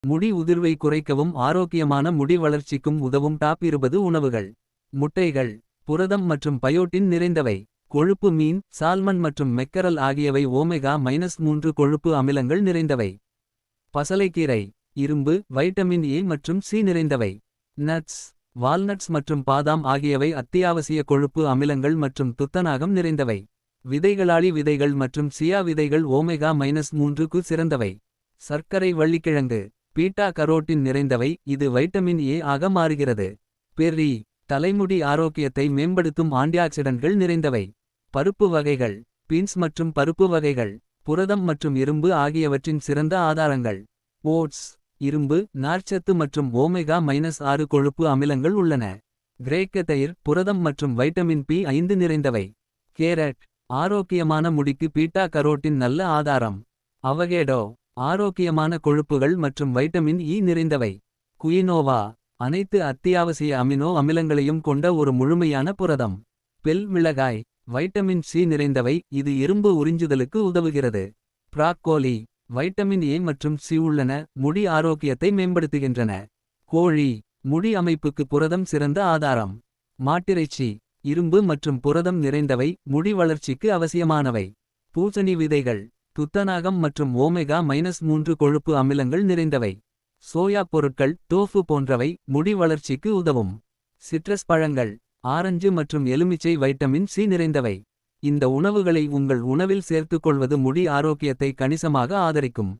முடி உதிர்வை குறைக்கவும் ஆரோக்கியமான முடி வளர்ச்சிக்கும் உதவும் டாப் 20 உணவுகள். முட்டைகள் புரதம் மற்றும் பயோட்டின் நிறைந்தவை. கொழுப்பு மீன் சால்மன் மற்றும் மெக்கரல் ஆகியவை ஓமெகா 3 கொழுப்பு அமிலங்கள் நிறைந்தவை. பசலைக்கீரை இரும்பு வைட்டமின் ஏ மற்றும் சி நிறைந்தவை. நட்ஸ் வால்நட்ஸ் மற்றும் பாதாம் ஆகியவை அத்தியாவசிய கொழுப்பு அமிலங்கள் மற்றும் துத்தநாகம் நிறைந்தவை. விதைகளாளி விதைகள் மற்றும் சியா விதைகள் ஓமெகா 3க்கு சிறந்தவை. சர்க்கரை வள்ளிக்கிழங்கு பீட்டா கரோட்டின் நிறைந்தவை, இது வைட்டமின் ஏ ஆக மாறுகிறது. பெர்ரி தலைமுடி ஆரோக்கியத்தை மேம்படுத்தும் ஆன்டிஆக்சிடன்ட்கள் நிறைந்தவை. பருப்பு வகைகள் பீன்ஸ் மற்றும் பருப்பு வகைகள் புரதம் மற்றும் இரும்பு ஆகியவற்றின் சிறந்த ஆதாரங்கள். ஓட்ஸ் இரும்பு நார்ச்சத்து மற்றும் ஓமெகா 6 கொழுப்பு அமிலங்கள் உள்ளன. கிரேக்க தயிர் புரதம் மற்றும் வைட்டமின் பி5 நிறைந்தவை. கேரட் ஆரோக்கியமான முடிக்கு பீட்டா கரோட்டின் நல்ல ஆதாரம். அவகேடோ ஆரோக்கியமான கொழுப்புகள் மற்றும் வைட்டமின் இ நிறைந்தவை. குயினோவா அனைத்து அத்தியாவசிய அமினோ அமிலங்களையும் கொண்ட ஒரு முழுமையான புரதம். பெல் மிளகாய் வைட்டமின் சி நிறைந்தவை, இது இரும்பு உறிஞ்சுதலுக்கு உதவுகிறது. ப்ராக்கோலி வைட்டமின் ஏ மற்றும் சி உள்ளன, முடி ஆரோக்கியத்தை மேம்படுத்துகின்றன. கோழி முடி அமைப்புக்கு புரதம் சிறந்த ஆதாரம். மாட்டிறைச்சி இரும்பு மற்றும் புரதம் நிறைந்தவை, முடி வளர்ச்சிக்கு அவசியமானவை. பூசணி விதைகள் துத்தநாகம் மற்றும் ஓமெகா 3 கொழுப்பு அமிலங்கள் நிறைந்தவை. சோயா பொருட்கள் டோஃபு போன்றவை முடி வளர்ச்சிக்கு உதவும். சிட்ரஸ் பழங்கள் ஆரஞ்சு மற்றும் எலுமிச்சை வைட்டமின் சி நிறைந்தவை. இந்த உணவுகளை உங்கள் உணவில் சேர்த்துக்கொள்வது முடி ஆரோக்கியத்தை கணிசமாக ஆதரிக்கும்.